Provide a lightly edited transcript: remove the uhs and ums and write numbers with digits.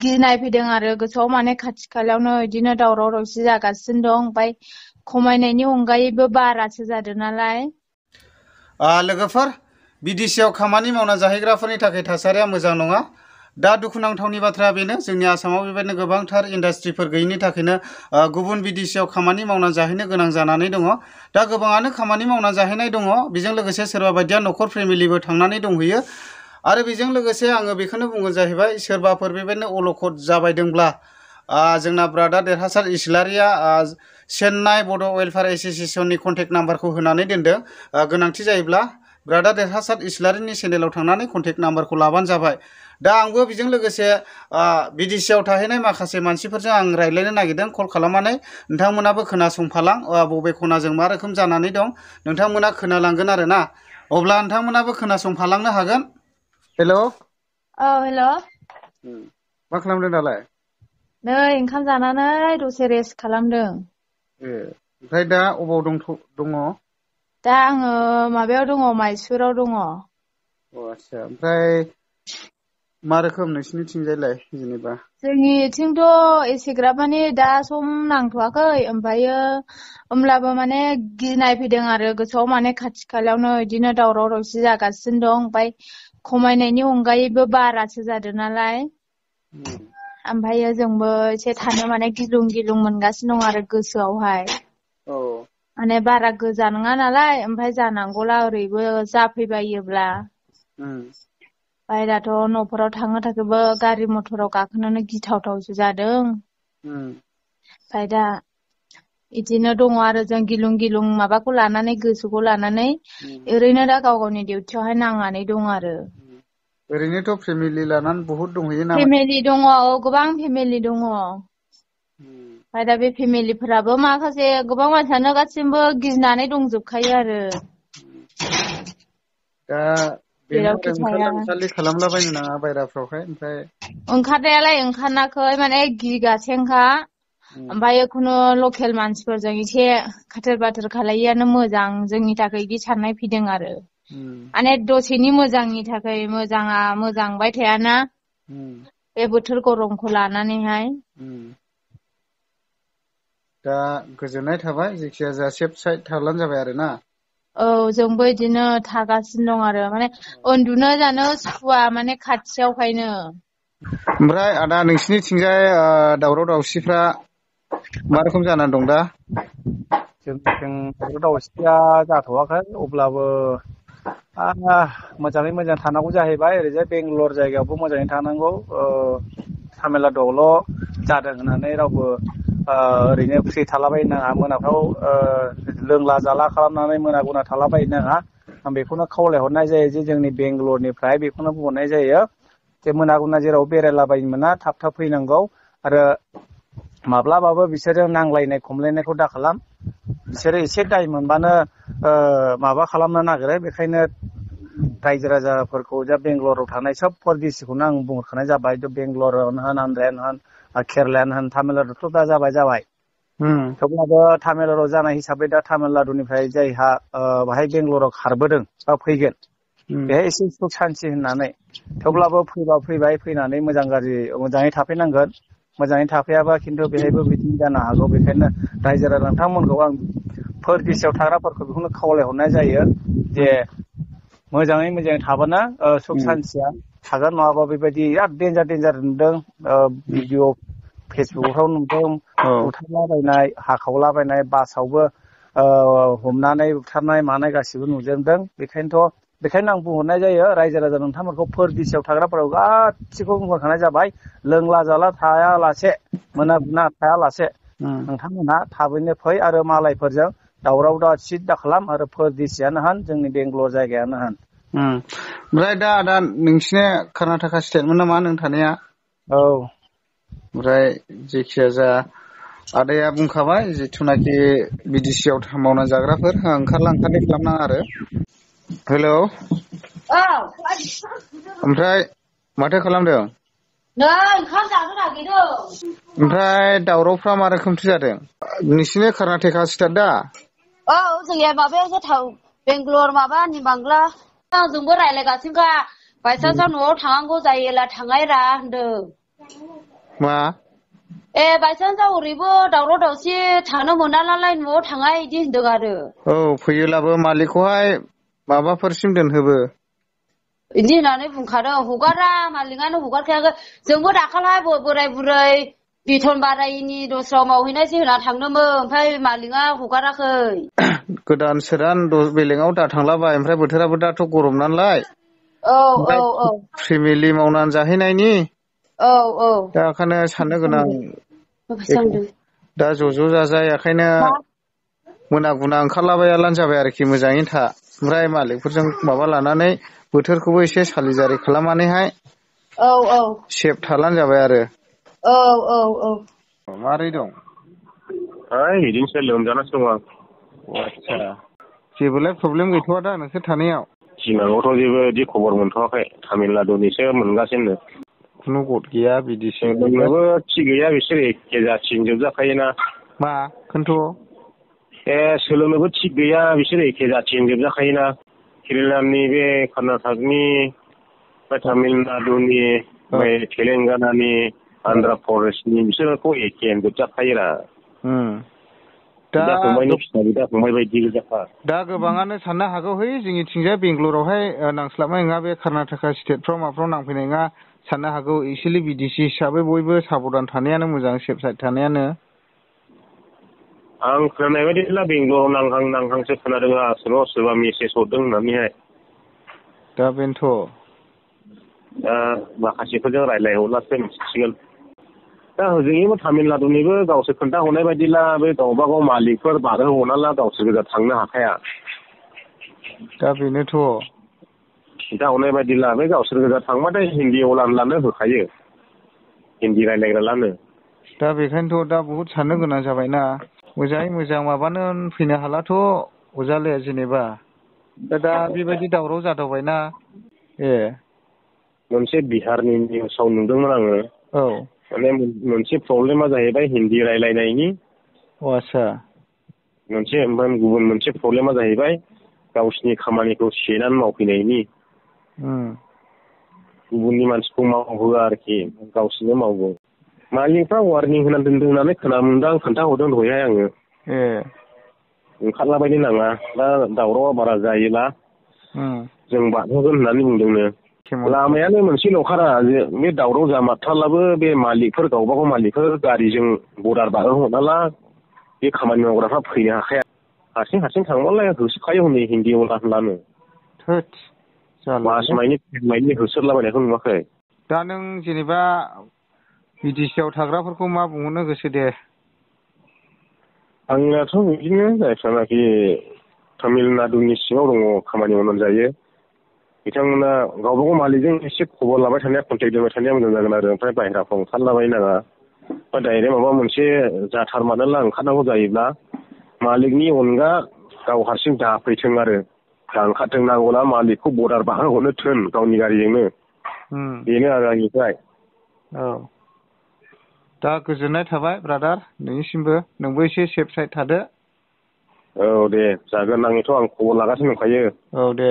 गिनाय फैदों आरो गोसोआव माने खाथि खालायावनो बिदिनो दावराव दावसि जागासिनो दं ओमफ्राय खमायनायनि अनगायैबो बारासो जादों नालाय। लोगोफोर बिदेशियाव खामानि मावना जाहैग्राफोरनि थाखाय थासारिया मोजां नङा। दा दुखुनांथावनि बाथ्राया बेनो जोंनि आसामाव बेबायदिनो गोबांथार इन्डास्ट्रिफोर गैयिनि थाखायनो गुबुन बिदेशियाव खामानि मावना जाहैनो गोनां जानानै दङ। दा गोबाङानो खामानि मावना जाहैनाय दङ, बेजों लोगोसे सोरबा बायदिया न'खर फेमिलिबो थांनानै दंहैयो। आरो बेजों लोगोसे आङो बेखौनो बुंगोन जाहैबाय, सोरबाफोर बेबायदिनो अलखद जाबायदोंब्ला जोंना ब्रादार देरहासार इस्लारिया चेन्नाइ बड' वेलफेयार एस'सिएशननि कन्टेक्ट नाम्बारखौ होनानै दोनदों। गोनांथि जायोब्ला ब्रादार देरहासार इस्लारिनि चेनेलाव थांनानै कन्टेक्ट नाम्बारखौ लाबानो जाबाय। दा आंबो बेजों लोगोसे बिदेशियाव थाहैनाय माखासे मानसिफोरजों आं रायज्लायनो नागिरदों कल खालामनानै। नोंथांमोनाबो खोनासंफालां बबे खनाजों मा रोखोम जानानै दं नोंथांमोना खोनालांगोन आरो ना। अब्ला नोंथांमोनाबो खोनासंफालांनो हागोन। हेल'। हेल'। मा खालामदों दालाय? नै ओंखाम जानानै दसे रेस्ट खालामदों। ओमफ्राय दा अबाव दङ? दा आङो माबायाव दङ, माइसुराव दङ। आदसा, ओमफ्राय मा रोखोम नोंसिनिथिंजायलाय जेनेबा? जोंनिथिंथ' एसेग्राब माने दा सम नांथ'वाखै, ओमफ्रायो होमब्लाबो माने गिनाय फैदों आरो गोसोआव माने खाथि खालायावनो बिदिनो दावराव दावसि जागासिनो दं ओमफ्राय खमायनायनि अनगायैबो बारासो जादों नालाय। ओमफ्रायो जोंबो एसे थानो माने गिलुं गिलुं मोनगासिनो दं आरो गोसोआवहाय। माने बारा गोजा नङा नालाय, ओमफ्राय जानांगौला ओरैबो जाफैबायोब्ला। बायराथ' न'फोराव थांनो थाखायबो गारि मथराव गाखोनोनो गिथावथावसो जादों। ओमफ्राय दा इदिनो दङ आरो जों गिलुं गिलुं माबाखौ लानानै, गोसोखौ लानानै ओरैनो दा गाव गावनि डिउटियावहाय नांनानै दं आरो। ओरैनोथ' फेमिलि लानानै बहुद दंहैयो नामा? फेमिलि दङ, गोबां फेमिलि दङ। ओमफ्राय दा बे फेमिलिफोराबो माखासे गोबां मानसियानो गासिबो गिनानै दंजोबखायो आरो। दा बेनो जेरावखि आरो थाया ओंखारला ओंखारलि खालामलाबायनो नाङा बायराफ्रावहाय। ओमफ्राय ओंखारनायालाय ओंखाराखै, माने गिगासेंखा। ओमफ्राय खुनु लकेल मानसिफोरजों एसे खाथोर बाथोर खालायिआनो मोजां जोंनि थाखाय बिदि साननाय फैदों आरो। माने दसेनि मोजांनि थाखाय मोजाङा मोजांबाय थायाना। बे बोथोर गरमखौ लानानैहाय। दा गोजोननाय थाबाय, जेखिया जा सेफ साइड थाब्लानो जाबाय आरो ना। औ, जोंबो बिदिनो थागासिनो दं आरो, माने उन्दुनो जानो सुखुवा माने खाथियावखायनो। ओमफ्राय आदा नोंसिनिथिंजाय दावराव दावसिफ्रा मा रोखोम जानानै दं दा? जोंनिथिं दावराव दावसिया जाथ'वाखै, अब्लाबो मोजाङै मोजां थानांगौ जाहैबाय। ओरैजाय बेंगालर जायगायावबो मोजाङै थानांगौ। तामिलनाडुआवल' जादों होननानै रावबो ओरैनो फ्रि थालाबायनो नाङा। मोनाफ्राव लोंला जाला खालामनानै मोना गुना थालाबायनो नाङा। आं बेखौनो खावलायहरनाय जायो जे जोंनि बेंगालरनिफ्राय बेखौनो बुंहरनाय जायो जे मोना गुना जेराव बेरायलाबायनो मोना, थाब थाब फैनांगौ। आरो माब्लाबाबो बिसोरजों नांलायनाय खमलायनायखौ दा खालाम। बिसोरो एसे दाय मोनबानो माबा खालामनो नागिरो। बेखायनो रायजो राजाफोरखौ जा बेंगालराव थानाय सब परदेशिखौनो आं बुंहरखानाय जाबाय। बेंगालरावनो होन, आन्ध्रायानो होन, केरेलायानो होन, तामिलनाडुथ' दा जाबाय। थेवब्लाबो तामिलनाडुआव जानाय हिसाबै दा तामिलनाडुनिफ्राय जायहा बाहाय बेंगालराव खारबोदों बा फैगोन, बेहाय एसे सुख सान्थि होननानै। थेवब्लाबो फैबा फैबाय, फैनानै मोजां गाज्रि मोजाङै थाफैनांगोन। मोजाङै थाफैयाबा खिन्थु बेहायबो बिदिनो जानो हागौ। बेखायनो रायजो राजा नोंथांमोनखौ आं परदेशियाव थाग्राफोरखौ बेखौनो खावलायहरनाय जायो जे मोजाङै मोजाङै थाबानो सुख सान्थिया थागोन। नङाबा बेबायदि बिराद देन्जार नुदों भिडिअ फेसबुकफ्राव नुदों, बुथारलाबायनाय, हाखावलाबायनाय, बासावबो हमनानै बुथारनाय मानाय गासिबो नुजोबदों। बेखायनो आं बुंहरनाय जायो रायजो राजा नोंथांमोनखौ परदेशियाव थाग्राफोराव गासिखौबो बुंहरखानाय जाबाय। लोंला जाला थायालासे, मोना गुना थायालासे नोंथांमोनहा थाबैनो फै आरो मालायफोरजों दावराव दावसि दा खालाम। आरो परदेशियानो होन, जोंनि बेंगालर जायगायानो होन। ओमफ्राय दा आदा नोंसिना कर्नाटका स्टेटमोन नामा नों थानाया? औ। ओमफ्राय जेखिया जा आदाया बुंखाबाय जिथुनाखि बिदेशियाव मावना जाग्राफोर ओंखारला ओंखारलाय खालामनाङा आरो। हेल'। ओमफ्राय माथो खालामदों? नै ओंखाम जानो नागिरदों। ओमफ्राय दावरावफ्रा मा रोखोमथो जादों? नोंसिनि कर्नाटका स्टेट दा? औ, जोंनिया माबायावसो बेंगालर माबा निबांग्ला। आंजोंबो रायलायगासिनोखा। बायसान्सआव न'आव थांनांगौ जायोला थांनायरा होनदों। मा बायसान्सआव ओरैबो दावराव दावसि थानो मोना नालाय न'आव थाङा इदि होनदों आरो औ फैयोलाबो मालिकखौहाय माबाफोरसिम दोनहोबो इदि होननानै बुंखादों हगारा मालिकआनो हगारखायाखै जोंबो दाखालहाय बोराय बुरै बेथन बारायिनि दस्रायाव मावहैनायसो होना थांदोंमोन ओमफ्राय मालिकआ हगाराखै गोदान सोदान बेलेगाव दा थांलाबाय ओमफ्राय बोथोराबो दाथ' गरम नालाय औ औ ओमफ्राय औ फेमिलि मावनानै जाहैनायनि औ औ दा ओंखायनो साननो गोनां जांदों दा ज' जाजाय ओंखायनो मोना गुना ओंखारलाबायालानो जाबाय आरोखि मोजाङैनो था ओमफ्राय मालिकफोरजों माबा लानानै बोथोरखौबो एसे सालिजारि खालामनानैहाय औ औ सेफ थालानो जाबाय आरो औ औ औ मारै दं बिदिनोसै लोमजानासो दं आं आदसा जेबोलाय प्रब्लेम गैथ'वा दा नोंसोर थानायाव सिमाङावथ' जेबो बिदि खबर मोनथ'वाखै तामिलनाडुनिसो मोनगासिनो खुनु गद गैया बिदिसो लोंनोबो थिग गैया बिसोर एखे जाथिजों जोबजाखायोना मा खिन्थु सोलोंनोबो थिग गैया बिसोर एखे जाथिजों जोबजाखायोना केरेलानि बे कर्नाटकनि तामिलनाडुनि तेलेंगानानि आन्ध्र प्रदेशनि बिसोरखौ एखे जोबजाखायोरा बिदा फंबायनि फिसा बिदा फंबाय बायदि गोजाखा दा गोबाङानो साननो हागौ है जोंनिथिंजाय बेंगलरावहाय नांस्लाबनाय नङा बे कर्नाटका स्टेटफ्राव माफ्राव नांफैनाय नङा साननो हागौ एक्सुवेलि बिदिसि हिसाबै बयबो साबधान थानायानो मोजां सेफ साइड थानायानो आं खोनानाय बायदिब्ला बेंगलराव नांहांसो खोनादों सोरबा मेसेज हरदों होननानैहाय दा बेनोथ' दा माखासेफोरजों रायज्लायहरब्लासो मिथिसिगोन दा हजोंनिबो तामिलनाडुनिबो गावसोर खोन्थाहरनाय बायदिब्ला बे गावबा गाव मालिकफोर बारहोहरनाला गावसोर गोजा थांनो हाखाया दा बेनोथ' खिन्थाहरनाय बायदिब्ला बे गावसोर गोजा थांबाथाय हिन्दी अलानो होखायो हिन्दी रायज्लायग्रा लानो दा बेखायनोथ' दा बहुद साननो गोनां जाबायना मोजाङै मोजां माबानो फैनो हालाथ' अजाले जेनेबा दा बेबायदि दावराव जादावबायना मोनसे बिहारनि निउसाव नुदोंमोन आङो औ माने मोनसे प्रब्लेमा जाहैबाय हिन्दी रायज्लायनायनि आदसा ओमफ्राय गुबुन मोनसे प्रब्लेमा जाहैबाय गावसिनि खामानिखौ सेनानै मावफैनायनि गुबुननि मानसिखौ मावहोआ आरोखि गावसोरनो मावो मालिकफ्रा वार्निं होनानै दोनदों होननानै खोनादों खोन्थाहरदों दहायहाय आङो ओंखारलाबायनो नाङा दा दावरावा बारा जायोब्ला जों बारहोगोन होननानै बुंदोंनो लामायानो मोनसेल'खारा बे दावराव जामारथारब्लाबो बे मालिकफोर गावबागाव मालिकफोर गारिजों बर्डार बारहोहरनाला बे खामानि मावग्राफ्रा फैनो हाखाया हारसिं थांबालाय होसोखायो हनै हिन्दी अला होनब्लानो मास माइनि होसोरलाबायनायखौ नुवाखै दा नों जेनेबा बिदिसिआव थाग्राफोरखौ मा बुंहरनो गोसो दे आंनियाथ' बिदिनो जायफ्रानाखि तामिलनाडुनि सिङाव दङ खामानि मावनानै जायो बिथांमोना गावबागाव मालिकजों एसे खबर लाबाय थानाया कन्टेक्ट दोनबाय थानाया मोजां जागोन आरो ओमफ्राय बाहेराफ्राव ओंखारलाबायनो नाङा बा डाइरेक्ट माबा मोनसे जाथारमानोला ओंखारनांगौ जायोब्ला मालिकनि अनगा गाव हारसिं दाफैथों आरो दा ओंखारथों नांगौला मालिकखौ बर्डार बारहोहरनो थोन गावनि गारिजोंनो बेनो आरो आंनिफ्राय औ दा गोजोननाय थाबाय ब्रादार नोंनिसिमबो नोंबो एसे सेफ साइड थादो औ दे जागोन आं खबर लागासिनो दंखायो औ दे